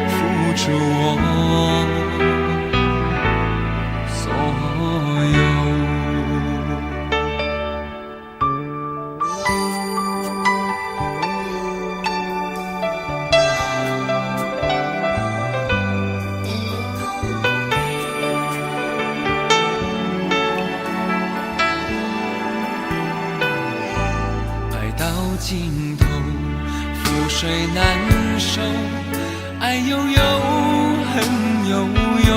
付出我所有。爱到尽头，覆水难收，爱悠悠，恨悠悠，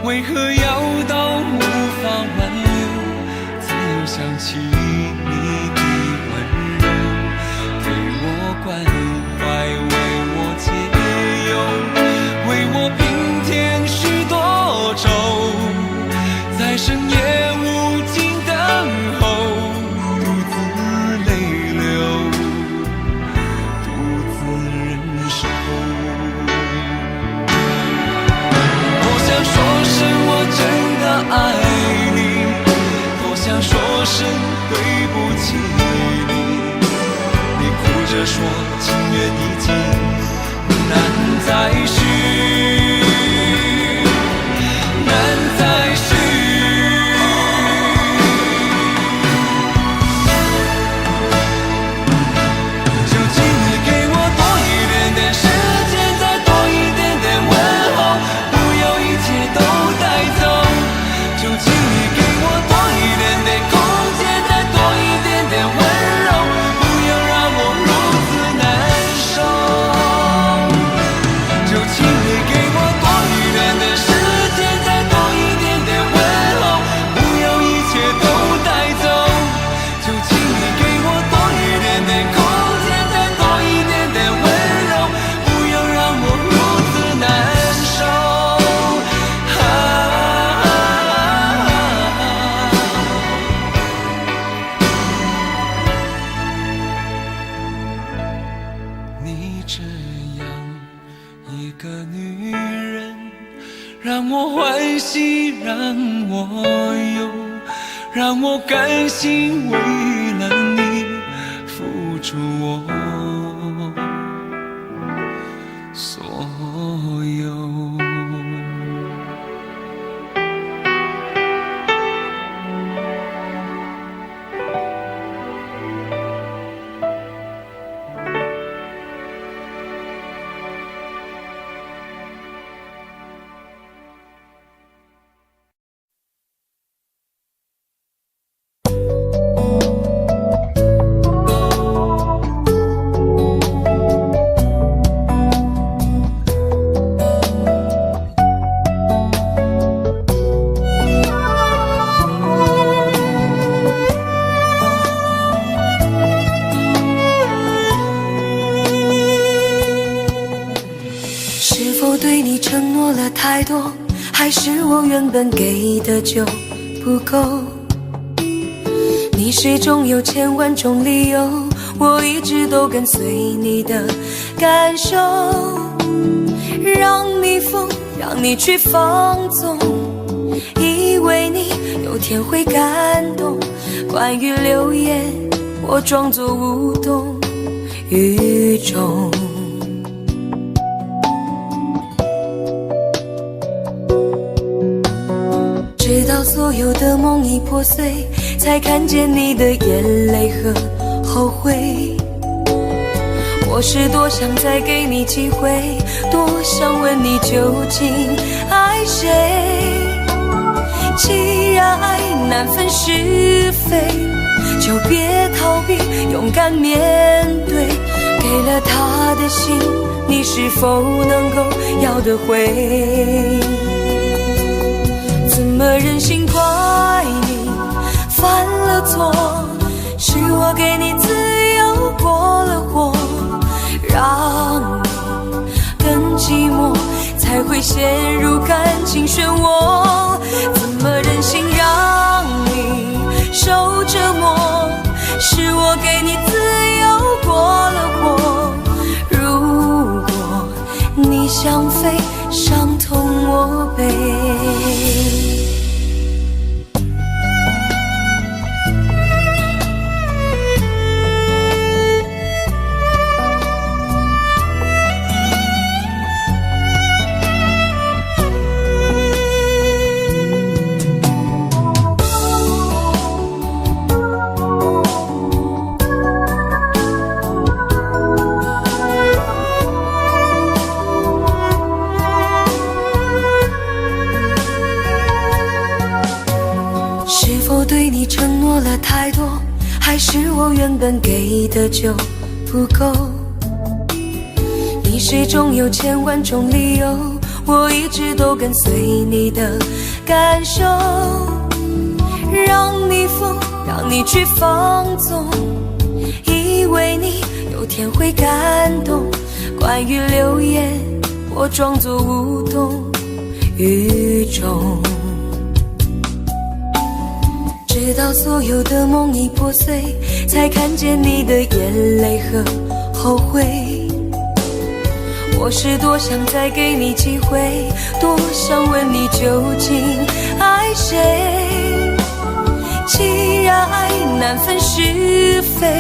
为何要到无法挽留，才又想起你的温柔，给我关怀，为我解忧，为我平添许多愁，在深夜无尽等候，独自泪流，独自忍受。多想说声我真的爱你，多想说声对不起你，你哭着说情缘已尽，难再续，难再续。就请你给我多一点点时间，再多一点点问候，不要一切都带走。就请你给我多一点点空间，再多一点点温柔，个女人，让我欢喜，让我忧，让我甘心为了你付出我所有。是否对你承诺了太多，还是我原本给的就不够？你始终有千万种理由，我一直都跟随你的感受，让你疯，让你去放纵，以为你有天会感动。关于流言，我装作无动于衷。直到所有的梦已破碎，才看见你的眼泪和后悔。我是多想再给你机会，多想问你究竟爱谁。既然爱难分是非，就别逃避，勇敢面对。给了他的心，你是否能够要得回？怎么忍心怪你犯了错？是我给你自由过了火，让你更寂寞，才会陷入感情漩涡。怎么忍心让你受折磨？是我给你自由过了火。如果你想飞，伤痛我背。对你承诺了太多，还是我原本给的就不够？你始终有千万种理由，我一直都跟随你的感受，让你疯，让你去放纵，以为你有天会感动。关于流言，我装作无动于衷。直到所有的梦已破碎，才看见你的眼泪和后悔。我是多想再给你机会，多想问你究竟爱谁。既然爱难分是非，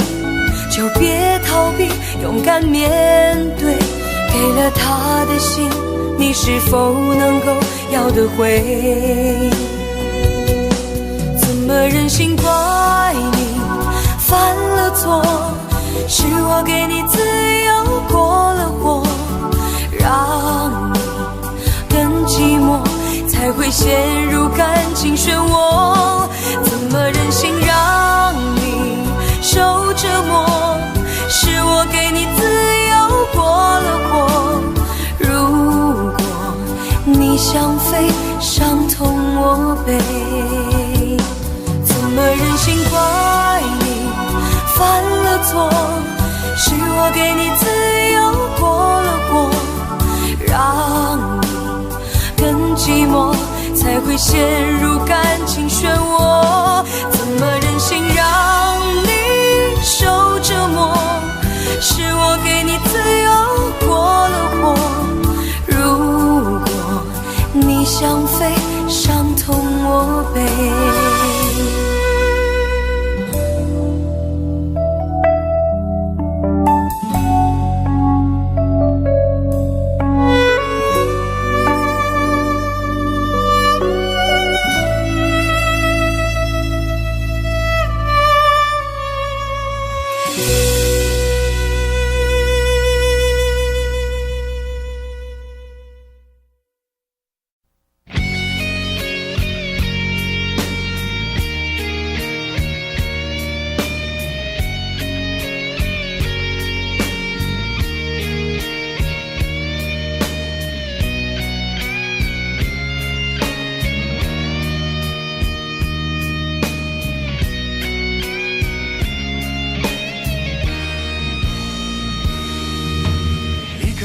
就别逃避，勇敢面对。给了他的心，你是否能够要得回？怎么忍心怪你犯了错？是我给你自由过了火，让你更寂寞，才会陷入感情漩涡。怎么忍心让你受折磨？是我给你自由过了火。如果你想飞，伤痛我背。怎么忍心怪你犯了错？是我给你自由过了火，让你更寂寞，才会陷入感情漩涡。怎么忍心让你受折磨？是我给你自由过了火。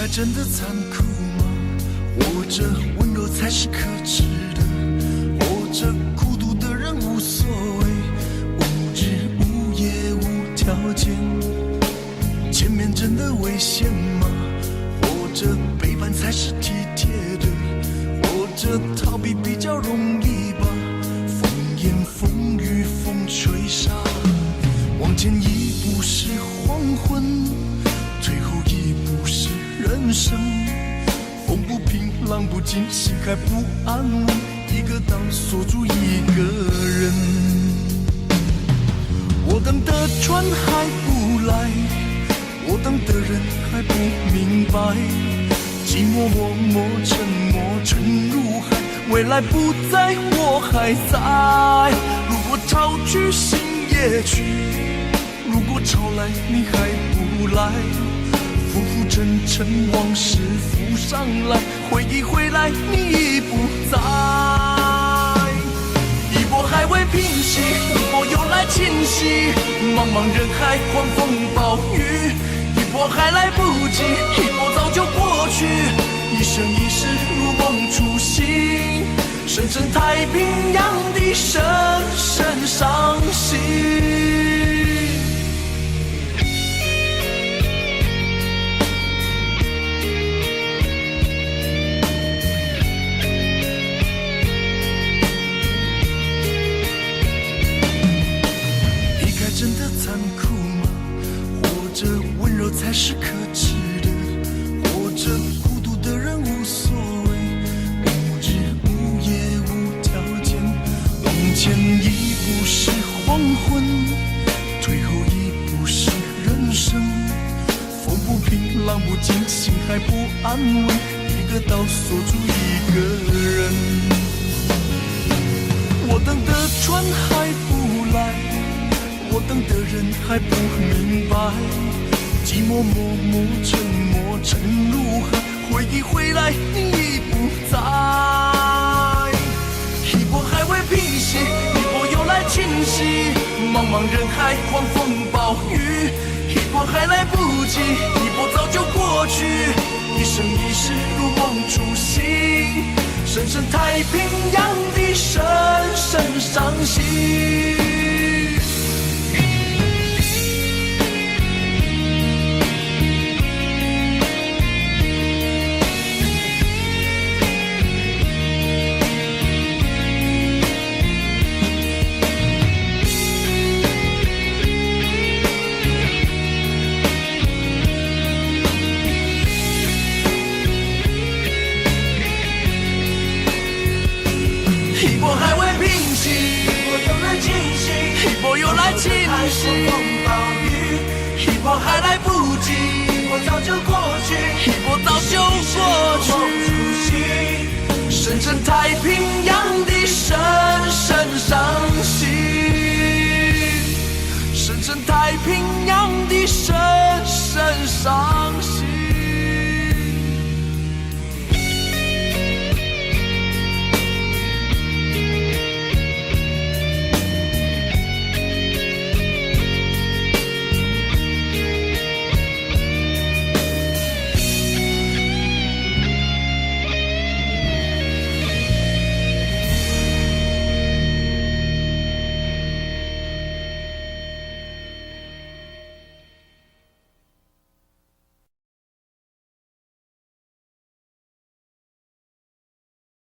该真的残酷吗？活着温柔才是可耻的，活着孤独的人无所谓，无日无夜无条件。前面真的危险吗？活着背叛才是体贴的，活着逃避比较容易吧。风言风语风吹沙，往前一步是黄昏，退后一步是人生。风不平浪不静，心还不安稳，一个岛锁住一个人。我等的船还不来，我等的人还不明白，寂寞默默沉默沉入海，未来不在我还在。如果潮去心也去，如果潮来你还不来，浮浮沉沉往事浮上来，回忆回来你已不在。一波还未平息，一波又来侵袭，茫茫人海狂风暴雨，一波还来不及，一波早就过去，一生一世如梦初醒，深深太平洋的深深伤心。真的残酷吗？活着温柔才是可耻的，活着孤独的人无所谓，无日无夜无条件。往前一步是黄昏，退后一步是人生。风不平浪不静，心还不安稳，一个岛锁住一个人。我等的船还不来，我等的人还不明白，寂寞默默沉默沉入海，回忆回来你已不在。一波还未平息，一波又来侵袭，茫茫人海狂风暴雨，一波还来不及，一波早就过去，一生一世如梦初醒，深深太平洋的深深伤心。一波还未平息，一波又来侵袭，一波又来侵袭，风暴雨，一波还来不及，一波早就过去，一波早就过去，深深太平洋的深深伤心，深深太平洋的深